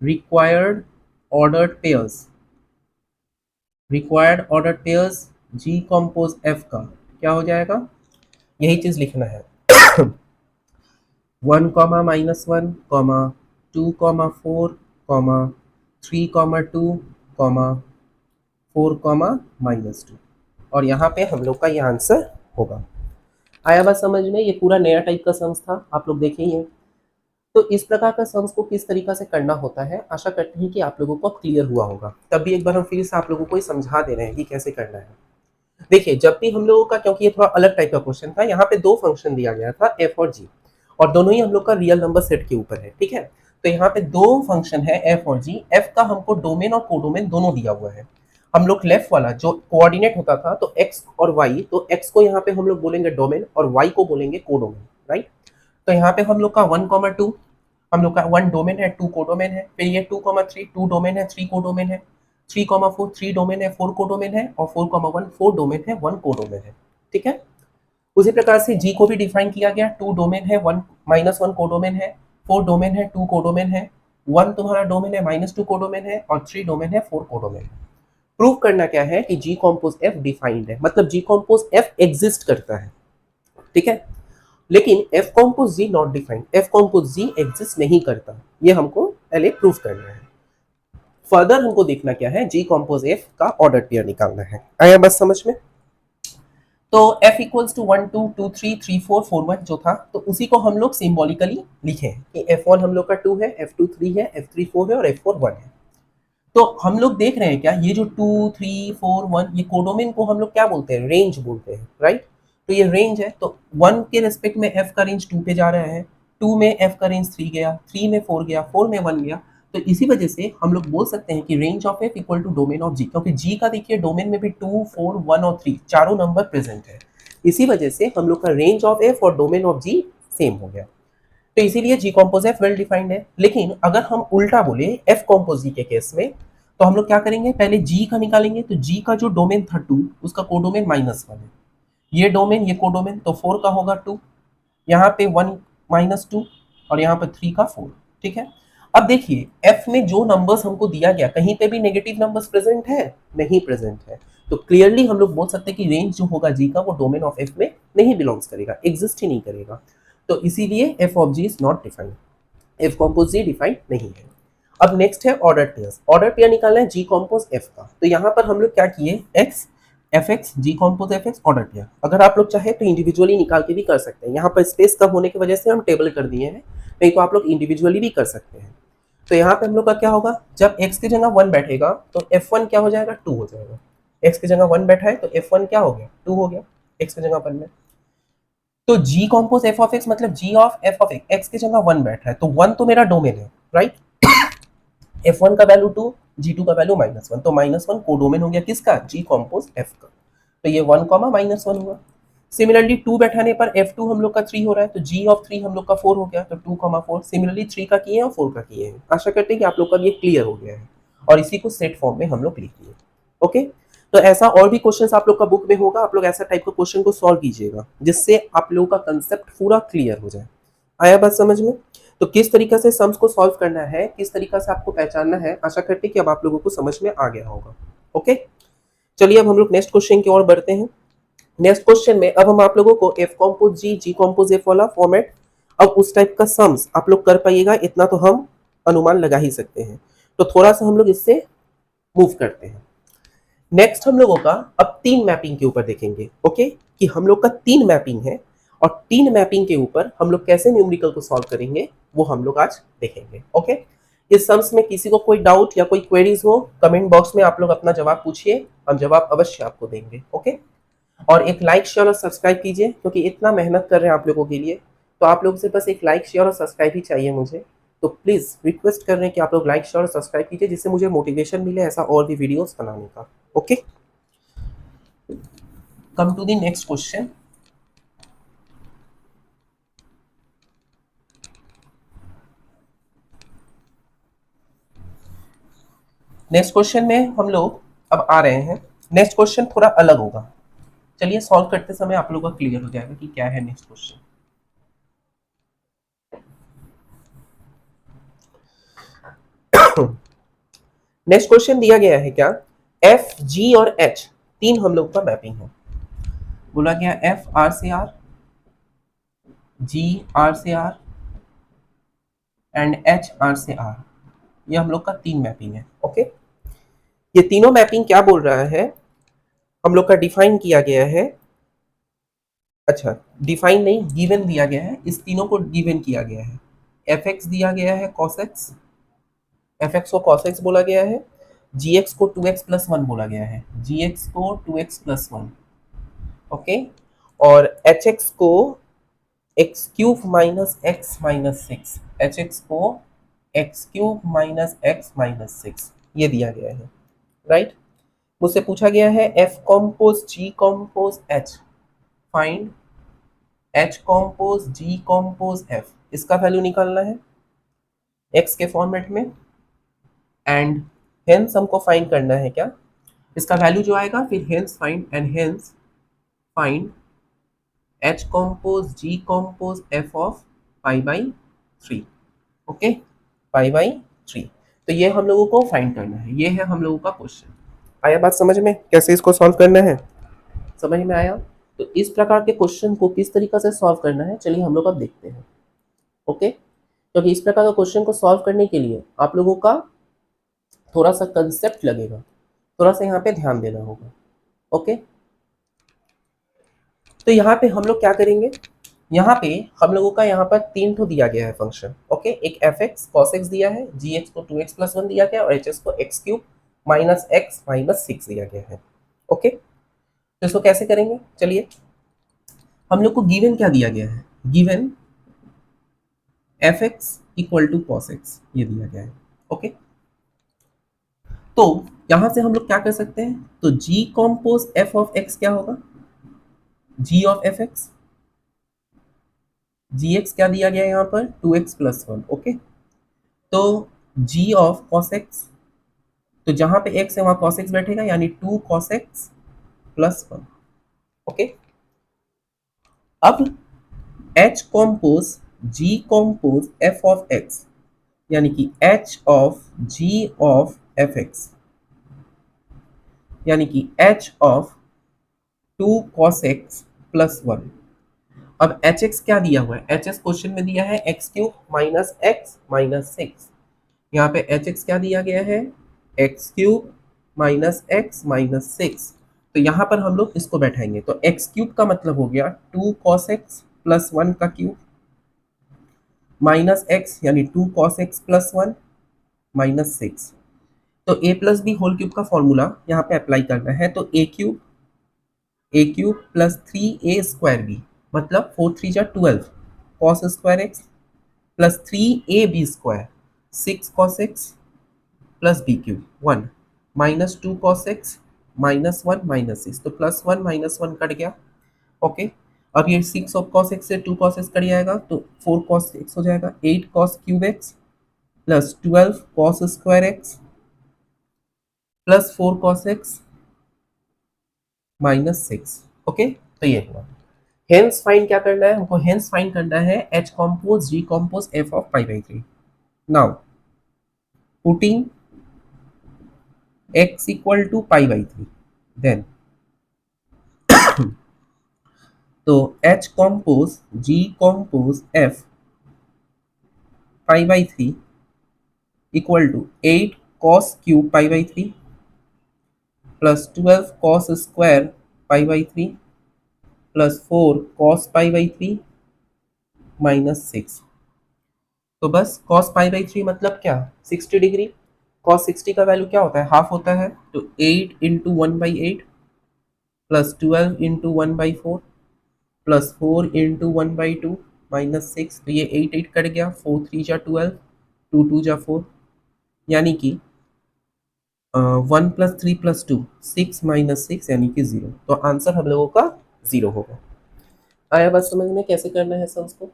required order pairs G compose F का क्या हो जाएगा, यही चीज लिखना है 1, -1, 2, 4, 3, 2, 4, -2, और यहाँ पे हम लोग का ये आंसर होगा। आया बात समझ में, ये पूरा नया टाइप का सम्स था, आप लोग देखे ही हैं। तो इस प्रकार का सम्स को किस तरीका से करना होता है, आशा करते हैं कि आप लोगों को क्लियर हुआ होगा। तब भी एक बार हम फिर से आप लोगों को समझा दे रहे हैं कि कैसे करना है। देखिए, जब भी हम लोगों का, क्योंकि ये थोड़ा अलग टाइप का क्वेश्चन था, यहाँ पे दो फंक्शन दिया गया था f और g, और दोनों ही हम लोग का रियल नंबर सेट के ऊपर है, ठीक है। तो यहाँ पे दो फंक्शन है f और g। f का हमको डोमेन और कोडोमेन दोनों दिया हुआ है। हम लोग लेफ्ट वाला जो कोऑर्डिनेट होता था, तो x और y, तो x को यहाँ पे हम लोग बोलेंगे डोमेन और y को बोलेंगे कोडोमेन, राइट। तो यहाँ पे हम लोग का 1, 2, हम लोग का 1 डोमेन है, 2 कोडोमेन है, फिर ये 2, 3, 2 डोमेन है, 3 कोडोमेन है, 3, 4, 3 डोमेन है, 4 कोडोमेन है, और 4, 1 4 डोमेन है, 1 कोडोमेन है, ठीक है। उसी प्रकार से जी को भी डिफाइन किया गया, 2 डोमेन है, 1 -1 कोडोमेन है, 4 डोमेन है, 2 कोडोमेन है, 1 तुम्हारा डोमेन है, -2 कोडोमेन है, और 3 डोमेन है, 4 कोडोमेन है। प्रूव करना क्या है कि जी कॉम्पोज एफ डिफाइंड है, मतलब जी कॉम्पोज एफ एग्जिस्ट करता है, ठीक है। लेकिन f compose g not defined, f compose g exist नहीं करता, ये हमको पहले प्रूव करना है। फर्दर हमको देखना क्या है, जी कॉम्पोज एफ का ऑर्डर पेयर निकालना है। आया बस समझ में। तो f इक्वल्स टू 1, 2, 2, 3, 3, 4, 4, 1 जो था, तो उसी को हम लोग सिंबॉलिकली लिखे हैं कि f1 हम लोग का 2 है, f2 3 है, f3 4 है, और f4 1 है। तो हम लोग देख रहे हैं क्या, ये जो 2, 3, 4, 1, ये कोडोमेन को हम लोग क्या बोलते हैं, रेंज बोलते हैं, राइट। तो ये रेंज है, तो 1 के रेस्पेक्ट में f का रेंज 2 पे जा रहा है, 2 में f का रेंज 3 गया, 3 में 4 गया, 4 में 1 गया। तो इसी वजह से हम लोग बोल सकते हैं कि range of f equal to domain of g, क्योंकि g का देखिए डोमेन में भी 2, 4, 1 और 3 चारों नंबर प्रेजेंट है। इसी वजह से हम लोग का रेंज ऑफ f और डोमेन ऑफ g सेम हो गया। तो इसीलिए जी कॉम्पोज एफ वेल डिफाइंड है। लेकिन अगर हम उल्टा बोले एफ कॉम्पोज जी के केस में, तो हम लोग क्या करेंगे, पहले जी का निकालेंगे। तो जी का जो डोमेन था 2, उसका कोडोमेन -1 है, ये डोमेन ये कोडोमेन, तो 4 का होगा 2, यहाँ पे 1 -2, और यहाँ पे 3 का 4, ठीक है। अब देखिए एफ में जो नंबर्स हमको दिया गया, कहीं पे भी नेगेटिव नंबर्स प्रेजेंट है, नहीं प्रेजेंट है। तो क्लियरली हम लोग बोल सकते हैं कि रेंज जो होगा जी का, वो डोमेन ऑफ एफ में नहीं बिलोंग्स करेगा, एग्जिस्ट ही नहीं करेगा। तो इसीलिए f of g is not defined, f compose g defined नहीं है। अब नेक्स्ट है ऑर्डर पेयर्स। ऑर्डर पेयर निकालना है जी कॉम्पोज एफ का। तो यहाँ पर हम लोग क्या किए, x f x g compose f x order pair. अगर आप लोग चाहे तो इंडिविजुअली निकाल के भी कर सकते हैं, यहाँ पर स्पेस कम होने की वजह से हम टेबल कर दिए हैं, नहीं तो आप लोग इंडिविजुअली भी कर सकते हैं। तो यहाँ पे हम लोग का क्या होगा, जब x की जगह 1 बैठेगा तो f1 क्या हो जाएगा, 2 हो जाएगा। x की जगह 1 बैठा है तो f1 क्या हो गया, 2 हो गया x की जगह 1 में। तो g compose f of x मतलब g of f of x की जगह 1 बैठ रहा है, तो 1 तो मेरा डोमेन है, राइट। f1 का वैल्यू 2, g2 का वैल्यू -1, तो -1 कोडोमेन हो गया किसका, g कॉम्पोज f का। तो ये 1, -1 हुआ। सिमिलरली 2 बैठाने पर f2 हम लोग का 3 हो रहा है, तो g ऑफ 3 हम लोग का 4 हो गया, तो 2, 4। सिमिलरली 3 का किए और 4 का किए हैं। आशा करते हैं कि आप लोग का ये क्लियर हो गया है, और इसी को सेट फॉर्म में हम लोग लिख दिए। ओके, तो ऐसा और भी क्वेश्चंस आप लोग का बुक में होगा, आप लोग ऐसा टाइप का क्वेश्चन को सॉल्व कीजिएगा, जिससे आप लोगों का कंसेप्ट पूरा क्लियर हो जाए। आया बात समझ में। तो किस तरीके से सम्स को सॉल्व करना है, किस तरीके से आपको पहचानना है, आशा करते हैं कि अब आप लोगों को समझ में आ गया होगा। ओके, चलिए अब हम लोग नेक्स्ट क्वेश्चन की ओर बढ़ते हैं। नेक्स्ट क्वेश्चन में अब हम आप लोगों को एफ कॉम्पोज जी, जी कॉम्पोज एफ वाला फॉर्मेट, अब उस टाइप का सम्स आप लोग कर पाइएगा, इतना तो हम अनुमान लगा ही सकते हैं। तो थोड़ा सा हम लोग इससे मूव करते हैं। नेक्स्ट हम लोगों का अब 3 मैपिंग के ऊपर देखेंगे। ओके, कि हम लोग का 3 मैपिंग है, और 3 मैपिंग के ऊपर हम लोग कैसे न्यूमेरिकल को सॉल्व करेंगे, वो हम लोग आज देखेंगे। ओके, इस सम्स में किसी को कोई डाउट या कोई क्वेरीज हो, कमेंट बॉक्स में आप लोग अपना जवाब पूछिए, हम जवाब अवश्य आपको देंगे। ओके, और एक लाइक शेयर और सब्सक्राइब कीजिए, क्योंकि इतना मेहनत कर रहे हैं आप लोगों के लिए, तो आप लोगों से बस एक लाइक शेयर और सब्सक्राइब ही चाहिए मुझे। तो प्लीज़ रिक्वेस्ट कर रहे हैं कि आप लोग लाइक शेयर और सब्सक्राइब कीजिए, जिससे मुझे मोटिवेशन मिले ऐसा और भी वीडियोस बनाने का। Okay, come to the next question. Next question में हम लोग अब आ रहे हैं। नेक्स्ट क्वेश्चन थोड़ा अलग होगा, चलिए सॉल्व करते समय आप लोगों का क्लियर हो जाएगा कि क्या है नेक्स्ट क्वेश्चन। नेक्स्ट क्वेश्चन दिया गया है क्या, एफ जी और एच तीन हम लोग का मैपिंग है। बोला गया एफ आर से आर, जी आर से आर एंड एच आर से आर, ये हम लोग का तीन मैपिंग है। ओके, ये तीनों मैपिंग क्या बोल रहा है, हम लोग का डिफाइन किया गया है। अच्छा, डिफाइन नहीं, गिवन दिया गया है, इस तीनों को गिवन किया गया है। एफ एक्स दिया गया है कॉस एक्स, एफ एक्स को कॉस एक्स बोला गया है, जी एक्स को 2x+1 बोला गया है, जी एक्स को 2x+1, ओके, और एच एक्स को x³ minus x minus six, H x को x³ minus x minus six, ये दिया गया है, राइट। मुझसे पूछा गया है f compose g compose h, find h compose g compose f, इसका वैल्यू निकालना है एक्स के फॉर्मेट में, एंड हेंस हमको फाइंड करना है क्या, इसका वैल्यू जो आएगा फिर hence find, and hence find h compose g compose f of π/3, okay, π/3। तो ये हम लोगों को फाइंड करना है, ये है हम लोगों का क्वेश्चन। आया बात समझ में, कैसे इसको सॉल्व करना है, समझ में आया। तो इस प्रकार के क्वेश्चन को किस तरीके से सॉल्व करना है, चलिए हम लोग अब देखते हैं। ओके, क्योंकि इस प्रकार का क्वेश्चन को सॉल्व करने के लिए आप लोगों का थोड़ा सा कंसेप्ट लगेगा, थोड़ा सा यहाँ पे ध्यान देना होगा। ओके, तो यहाँ पे हम लोग क्या करेंगे, यहाँ पे हम लोगों का यहाँ पर तीन ठो दिया गया है फंक्शन। ओके, एक एफ एक्स कॉस एक्स दिया है, जी एक्स को 2x+1 दिया गया, और एच एक्स को x³ minus x minus six दिया गया है। ओके, तो इसको कैसे करेंगे, चलिए हम लोग को गिवन क्या दिया गया है, given f x equal to cos x, ये दिया गया है। ओके, तो यहां से हम लोग क्या कर सकते हैं, तो g compose f of x क्या होगा, g of f x, g x क्या दिया गया है यहाँ पर 2x+1, ओके, तो जी ऑफ कॉस एक्स, तो जहां पे x है वहां cos x बैठेगा, यानी 2 cos x+1, ओके। अब h compose g compose f of x, यानी कि h of g of f x, यानी कि h ऑफ 2 cos x+1। अब एच एक्स क्या दिया हुआ है, एच एक्स क्वेश्चन में दिया है x³ minus x minus six, यहाँ पे एच एक्स क्या दिया गया है x³ minus x minus six, तो यहाँ पर हम लोग इसको बैठाएंगे, तो x³ का मतलब हो गया 2 cos x+1 का क्यूब माइनस एक्स, यानी 2 cos x+1 माइनस सिक्स, तो a plus b whole cube का फॉर्मूला यहाँ पे अप्लाई करना है, तो a³ प्लस 3a² मतलब 4 3 जा 12 cos square x plus 3ab² 6 cos x plus b³ 1 minus 2 cos x minus 1 minus 6, तो प्लस 1 माइनस 1 कट गया। ओके, अब ये 6 ऑफ cos x से 2 cos x कट जाएगा, तो 4 cos x हो जाएगा, 8 cos³ x plus 12 cos square x plus 4 cos x minus 6। Okay, तो ये हुआ। हेंस फाइंड क्या करना है हमको, हेंस फाइंड करना है h compose g compose f of π/3। Now putting x equal to π/3, then तो h compose g compose f π/3 equal to 8 cos³ π/3 plus 12 cos square π/3 plus 4 cos π/3 minus 6। तो बस cos π/3 मतलब क्या, 60 डिग्री, cos 60 का value क्या होता है, हाफ होता है, तो 8 into 1/8 plus 12 into 1/4 plus 4 into 1/2 minus 6, तो ये 8 कट गया, 4 3 जा 12, 2 2 जा 4, यानी कि 1 प्लस 3 प्लस 2 6 माइनस 6 यानी कि 0, तो आंसर हम लोगों का 0 होगा। आया बात समझ में कैसे करना है सम्स को।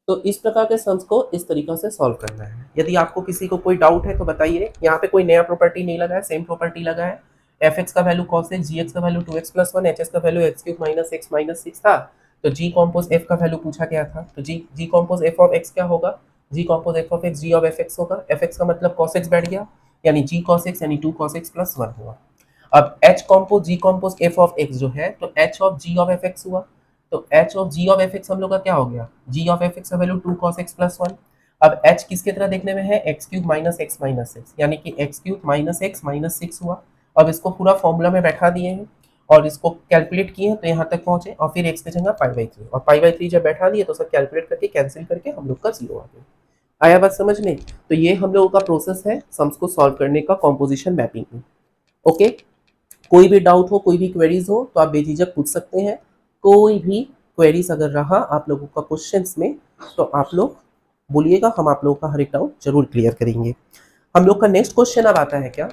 तो इस प्रकार के सम्स को इस तरीका से सॉल्व करना है। यदि आपको किसी को कोई डाउट है तो बताइए। यहाँ पे कोई नया प्रॉपर्टी नहीं लगा है, सेम प्रॉपर्टी लगा है। एफ एक्स का value cos x, g x का वैल्यू 2x+1, एच एस का वैल्यू x³ - x - 6 था। तो जी कॉम्पोज एफ का वैल्यू पूछा गया था, तो g compose f of x क्या होगा? G compose f of x g of f x होगा। एफ एक्स का मतलब कॉस एक्स बैठ गया, यानी जी कॉस एक्स यानी 2 cos x + 1 हुआ। अब h compose g compose f of x जो है, तो h of g of f x हुआ। तो h of g of f x हम लोग का क्या हो गया? जी ऑफ एफ एक्स का वैल्यू 2 cos x + 1। अब एच किसके तरह देखने में है? x³ - x - 6, यानी कि x³ - x - 6 हुआ। अब इसको पूरा फॉर्मूला में बैठा दिए हैं और इसको कैलकुलेट किए हैं, तो यहाँ तक पहुंचे और फिर x की जगह π/3, और π/3 जब बैठा दिए तो सब कैलकुलेट करके कैंसिल करके हम लोग का 0 आ गया। आया बात समझ में? तो ये हम लोगों का प्रोसेस है सम्स को सॉल्व करने का कॉम्पोजिशन मैपिंग में। ओके, कोई भी डाउट हो, कोई भी क्वेरीज हो तो आप बेझिझक पूछ सकते हैं। कोई भी क्वेरीज अगर रहा आप लोगों का क्वेश्चंस में तो आप लोग बोलिएगा, हम आप लोगों का हर एक डाउट जरूर क्लियर करेंगे। हम लोग का नेक्स्ट क्वेश्चन अब आता है क्या?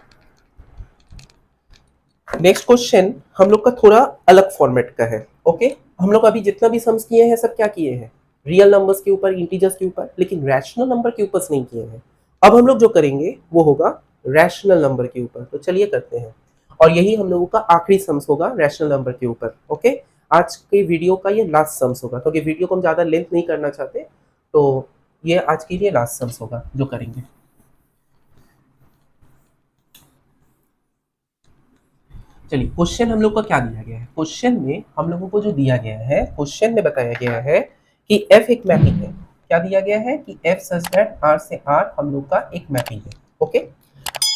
नेक्स्ट क्वेश्चन हम लोग का थोड़ा अलग फॉर्मेट का है। ओके, हम लोग अभी जितना भी सम्स किए हैं सब क्या किए हैं? रियल नंबर्स के ऊपर, इंटीजर्स के ऊपर, लेकिन रैशनल नंबर के ऊपर नहीं किए हैं। अब हम लोग जो करेंगे वो होगा रैशनल नंबर के ऊपर। तो चलिए करते हैं, और यही हम लोगों का आखिरी सम्स होगा रैशनल नंबर के ऊपर। ओके, आज के वीडियो का ये लास्ट सम्स होगा, क्योंकि वीडियो को हम ज़्यादा लेंथ नहीं करना चाहते, तो ये आज के लिए लास्ट सम्स होगा जो करेंगे। चलिए, क्वेश्चन हम लोग को क्या दिया गया है? क्वेश्चन में हम लोगों को जो दिया गया है, क्वेश्चन में बताया गया है कि f एक मैपिंग है। क्या दिया गया है? कि f सच दैट R से R हम लोग का एक मैपिंग है। ओके,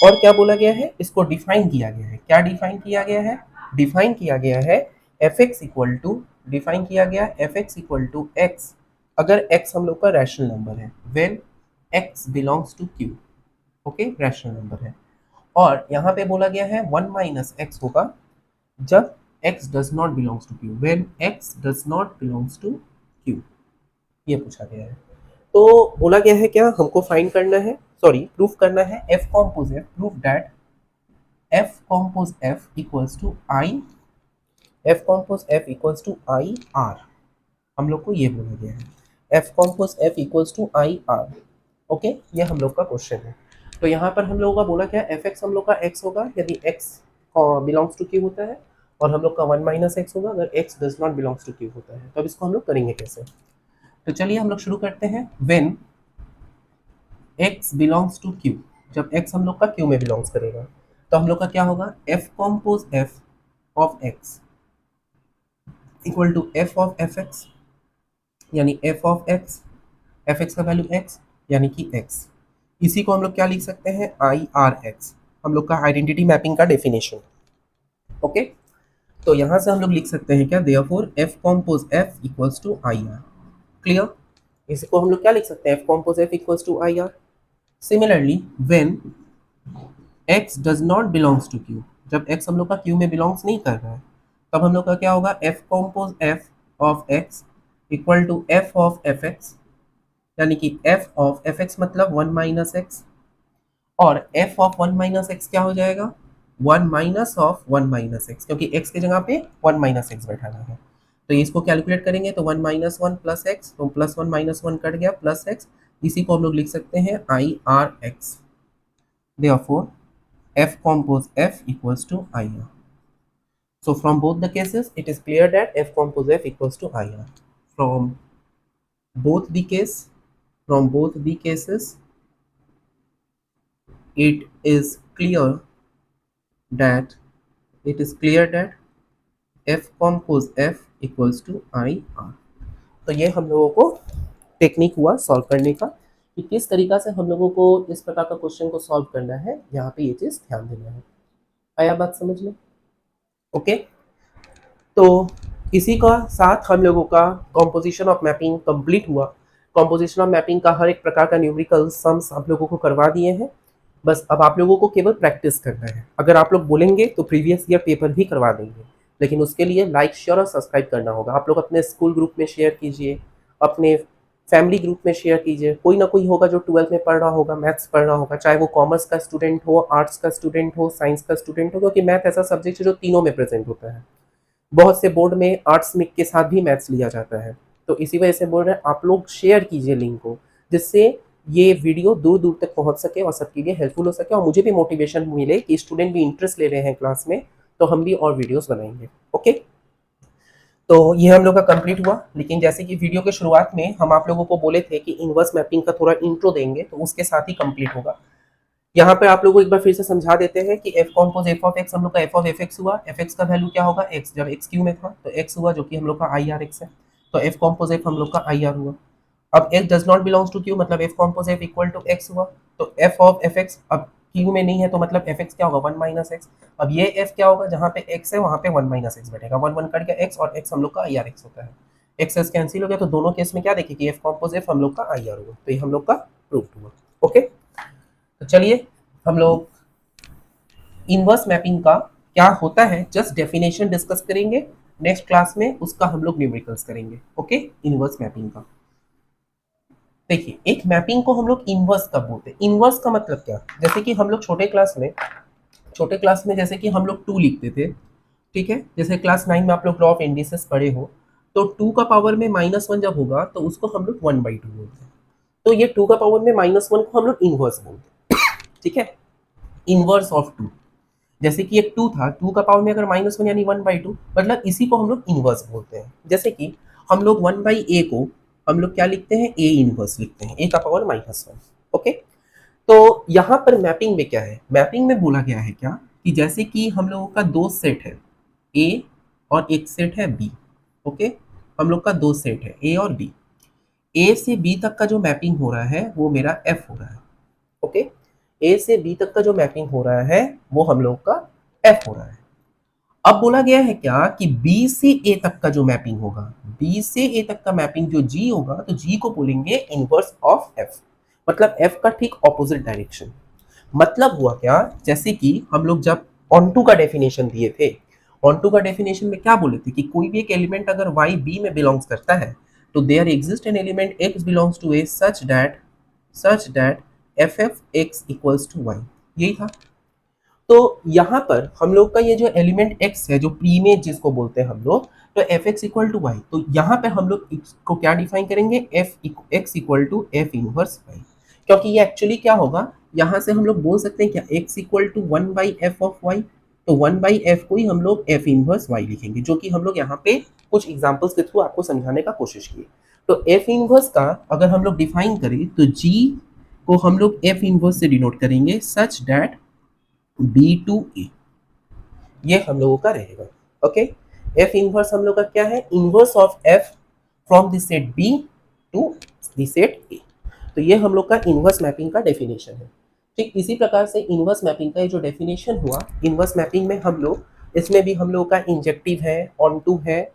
और क्या बोला गया है? इसको डिफाइन किया गया है। क्या डिफाइन किया गया है? डिफाइन किया गया है fx इक्वल टू, डिफाइन किया गया fx इक्वल टू x अगर x हम लोग का रैशनल नंबर है, when x belongs to q। Okay, rational number है। और यहाँ पे बोला गया है 1 - x होगा जब x does not belongs to q, when x does not belongs to q, ये पूछा गया है। तो बोला गया है क्या हमको फाइंड करना है, सॉरी प्रूफ करना है f compose f, proof that f compose f equals to i, f compose f equals to i r। हम लोग को ये बोला गया है f compose f equals to i r। Okay, ये हम लोग का क्वेश्चन है। तो यहाँ पर हम लोगों का बोला क्या? एफ एक्स हम लोग का x होगा यदि x बिलोंग्स टू q होता है, और हम लोग का 1 - x होगा अगर x does not belongs to q होता है। तो अब इसको हम लोग करेंगे कैसे? तो चलिए हम लोग शुरू करते हैं। When x belongs to q, जब x हम लोग का q में बिलोंग्स करेगा, तो हम लोग का क्या होगा? f compose f of x equal to f of f x, यानी f of x, f x का वैल्यू x यानी कि x। इसी को हम लोग क्या लिख सकते हैं? आई आर एक्स, हम लोग का आइडेंटिटी मैपिंग का डेफिनेशन। ओके, तो यहां से हम लोग लिख सकते हैं क्या? Therefore f compose f equals to I R. Clear? इसको हम लोग क्या लिख सकते हैं? f compose f equals to I R. Similarly when x does not belongs to q, जब x हम लोग का q में बिलोंग्स नहीं कर रहा है, तब हम लोग का क्या होगा? f compose f of x equal to f of f x, यानी कि f ऑफ एफ एक्स मतलब 1 - x, और f ऑफ 1 - x क्या हो जाएगा? 1 माइनस ऑफ 1 - x, क्योंकि x की जगह पे 1 - x बैठाना है। तो इसको कैलकुलेट करेंगे तो 1 - 1 प्लस x, तो +1 - 1 कट गया प्लस x। इसी को हम लोग लिख सकते हैं I R x. Therefore f compose f equals to IR. So from both the cases, it is clear that f compose f equals to IR. From both the cases, it is clear that f compose f equals to IR. तो ये हम लोगों को technique हुआ solve करने का कि किस तरीका से हम लोगों को इस प्रकार का क्वेश्चन को सॉल्व करना है। यहाँ पे ये चीज़ ध्यान देना है। आया बात समझ में? ओके, तो इसी का साथ हम लोगों का कॉम्पोजिशन ऑफ मैपिंग कंप्लीट हुआ। कॉम्पोजिशन ऑफ मैपिंग का हर एक प्रकार का न्यूमेरिकल सम्स आप लोगों को करवा दिए हैं। बस अब आप लोगों को केवल प्रैक्टिस करना है। अगर आप लोग बोलेंगे तो प्रीवियस ईयर पेपर भी करवा देंगे, लेकिन उसके लिए लाइक शेयर और सब्सक्राइब करना होगा। आप लोग अपने स्कूल ग्रुप में शेयर कीजिए, अपने फैमिली ग्रुप में शेयर कीजिए। कोई ना कोई होगा जो 12th में पढ़ रहा होगा, मैथ्स पढ़ रहा होगा, चाहे वो कॉमर्स का स्टूडेंट हो, आर्ट्स का स्टूडेंट हो, साइंस का स्टूडेंट हो, क्योंकि मैथ ऐसा सब्जेक्ट है जो तीनों में प्रेजेंट होता है। बहुत से बोर्ड में आर्ट्स में के साथ भी मैथ्स लिया जाता है। तो इसी वजह से बोल रहे हैं आप लोग शेयर कीजिए लिंक को, जिससे ये वीडियो दूर दूर तक पहुंच सके और सबके लिए हेल्पफुल हो सके और मुझे भी मोटिवेशन मिले कि स्टूडेंट भी इंटरेस्ट ले रहे हैं क्लास में, तो हम भी और वीडियोस बनाएंगे। ओके, तो ये हम लोग का कंप्लीट हुआ। लेकिन जैसे कि वीडियो के शुरुआत में हम आप लोगों को बोले थे कि इनवर्स मैपिंग का थोड़ा इंट्रो देंगे, तो उसके साथ ही कंप्लीट होगा। यहाँ पे आप लोगों को एक बार फिर से समझा देते हैं कि F compose f of x हम लोग का एफ ऑफ एफ एक्स हुआ। एफ एक्स का वैल्यू क्या होगा, एक्स, जब एक्स क्यू में था तो एक्स हुआ, जो कि हम लोग का आई आर एक्स है, तो एफ कॉम्पोज एफ हम लोग का आई आर हुआ। अब x does not belongs to Q, मतलब f compose f equal to x हुआ, तो एफ ऑफ एफ एक्स अब क्यू में नहीं है, तो मतलब एफ एक्स क्या होगा, वन माइनस एक्स। अब ये एफ क्या होगा, जहाँ पे एक्स है वहाँ पे वन माइनस एक्स बैठेगा, वन वन कट गया एक्स, और एक्स हम लोग का आई आर एक्स होता है। एक्स एक्स कैंसिल हो गया, तो दोनों केस में क्या देखें कि एफ कॉम्पोज एफ हम लोग का आई आर हुआ, तो ये हम लोग का प्रूफ हुआ। ओके, तो चलिए हम लोग इनवर्स मैपिंग का क्या होता है जस्ट डेफिनेशन डिस्कस करेंगे। नेक्स्ट क्लास में उसका हम लोग न्यूमेरिकल्स करेंगे। ओके, इनवर्स मैपिंग का देखिए, एक मैपिंग को हम लोग इनवर्स कब बोलते हैं। इनवर्स का मतलब क्या, जैसे कि हम लोग छोटे क्लास में जैसे कि हम लोग 2 लिखते थे, ठीक है। जैसे क्लास 9 में आप लोग लॉ ऑफ इंडिसेस पढ़े हो, तो 2 का पावर में -1 जब होगा तो उसको हम लोग 1/2 बोलते हैं। तो ये 2 का पावर में -1 को हम लोग इनवर्स बोलते हैं, ठीक है, इनवर्स ऑफ 2। जैसे कि एक 2 था, 2 का पावर में अगर -1 यानी 1/2, मतलब इसी को हम लोग इनवर्स बोलते हैं। जैसे कि हम लोग 1/a को हम लोग क्या लिखते हैं, a इनवर्स लिखते हैं, a का पावर -1। ओके, तो यहाँ पर मैपिंग में क्या है, मैपिंग में बोला गया है क्या कि जैसे कि हम लोगों का 2 सेट है, a और एक सेट है b। ओके, हम लोग का 2 सेट है, a और b। a से b तक का जो मैपिंग हो रहा है वो मेरा f हो रहा है। ओके, a से b तक का जो मैपिंग हो रहा है वो हम लोग का f हो रहा है। अब बोला गया है क्या कि b से a तक का जो मैपिंग होगा, b से a तक का मैपिंग जो g होगा, तो g को बोलेंगे इनवर्स ऑफ f, मतलब f का ठीक ऑपोजिट डायरेक्शन। मतलब हुआ क्या, जैसे कि हम लोग जब ऑनटू का डेफिनेशन दिए थे, ऑनटू का डेफिनेशन में क्या बोले थे कि कोई भी एक एलिमेंट अगर y b में बिलोंग्स करता है तो there exist an element x belongs to a such that f f x equals to y, यही था। तो यहाँ पर हम लोग का ये जो एलिमेंट x है, जो प्रीमेज जिसको बोलते हैं हम लोग, तो f x equal to y, तो यहाँ पे हम लोग इसको क्या डिफाइन करेंगे, f x equal to f inverse y. क्योंकि ये एक्चुअली क्या होगा, यहाँ से हम लोग बोल सकते हैं क्या, x equal to 1/f of y, तो 1/f को ही हम लोग f इनवर्स y लिखेंगे, जो कि हम लोग यहाँ पे कुछ एग्जांपल्स के थ्रू आपको समझाने का कोशिश की। तो f इनवर्स का अगर हम लोग डिफाइन करें तो g को हम लोग f इनवर्स से डिनोट करेंगे such that b to a, ये हम लोगों का रहेगा। ओके, f इनवर्स हम लोग का क्या है, inverse of f from the set b to the set a। तो ये हम लोग का इनवर्स मैपिंग का डेफिनेशन है। ठीक इसी प्रकार से इनवर्स मैपिंग का ये जो डेफिनेशन हुआ, इनवर्स मैपिंग में हम लोग, इसमें भी हम लोग का इंजेक्टिव है, ऑनटू है,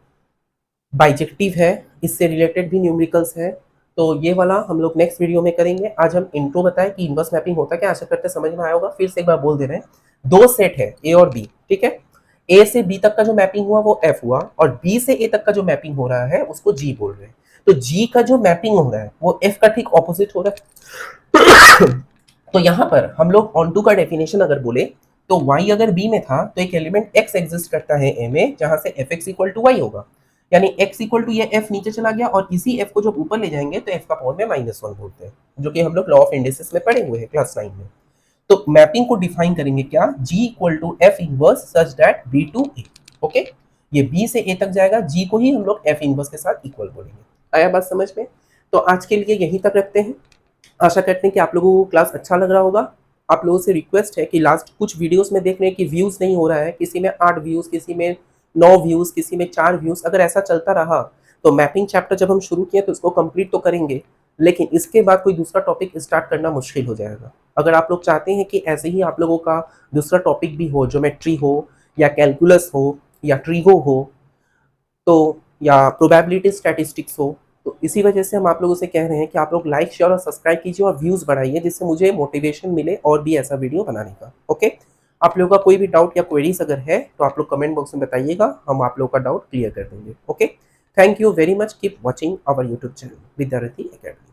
बाइजेक्टिव है, इससे रिलेटेड भी न्यूमेरिकल्स है। तो ये वाला हम लोग नेक्स्ट वीडियो में करेंगे। आज हम इंट्रो बताएं कि इनवर्स मैपिंग होता क्या, आशा करते समझ में आया होगा। फिर से एक बार बोल दे रहे हैं, 2 सेट है a और b, ठीक है। a से b तक का जो मैपिंग हुआ वो f हुआ, और b से a तक का जो मैपिंग हो रहा है उसको g बोल रहे हैं। तो g का जो मैपिंग हो रहा है वो f का ठीक ऑपोजिट हो रहा है। तो यहाँ पर हम लोग ऑनटू का डेफिनेशन अगर बोले तो y अगर b में था तो एक एलिमेंट x एग्जिस्ट करता है a में, जहां से f x equal to y होगा, यानी x इक्वल टू ये f नीचे चला गया, और इसी f को जब ऊपर ले जाएंगे तो f का पावर में -1 बोलते हैं, जो कि हम लोग लॉ ऑफ इंडिसेस में पढ़े हुए हैं क्लास 9 में। तो मैपिंग को डिफाइन करेंगे क्या, g equal to f inverse such that b to a। Okay, ये b से a तक जाएगा, g को ही हम लोग f इनवर्स के साथ इक्वल बोलेंगे। आया बात समझ में? तो आज के लिए यहीं तक रखते हैं। आशा करते हैं कि आप लोगों को क्लास अच्छा लग रहा होगा। आप लोगों से रिक्वेस्ट है कि लास्ट कुछ वीडियोस में देख रहे हैं कि व्यूज़ नहीं हो रहा है, किसी में 8 व्यूज़, किसी में 9 व्यूज़, किसी में 4 व्यूज़। अगर ऐसा चलता रहा तो मैपिंग चैप्टर जब हम शुरू किए तो इसको कंप्लीट तो करेंगे, लेकिन इसके बाद कोई दूसरा टॉपिक स्टार्ट करना मुश्किल हो जाएगा। अगर आप लोग चाहते हैं कि ऐसे ही आप लोगों का दूसरा टॉपिक भी हो, ज्योमेट्री हो या कैलकुलस हो या ट्रीगो हो, तो या प्रोबेबिलिटी स्टैटिस्टिक्स हो, तो इसी वजह से हम आप लोगों से कह रहे हैं कि आप लोग लाइक शेयर और सब्सक्राइब कीजिए और व्यूज़ बढ़ाइए, जिससे मुझे मोटिवेशन मिले और भी ऐसा वीडियो बनाने का। ओके, आप लोगों का कोई भी डाउट या क्वेरीज अगर है तो आप लोग कमेंट बॉक्स में बताइएगा, हम आप लोगों का डाउट क्लियर कर देंगे। Okay, thank you very much, keep watching our YouTube channel Vidyarthi academy.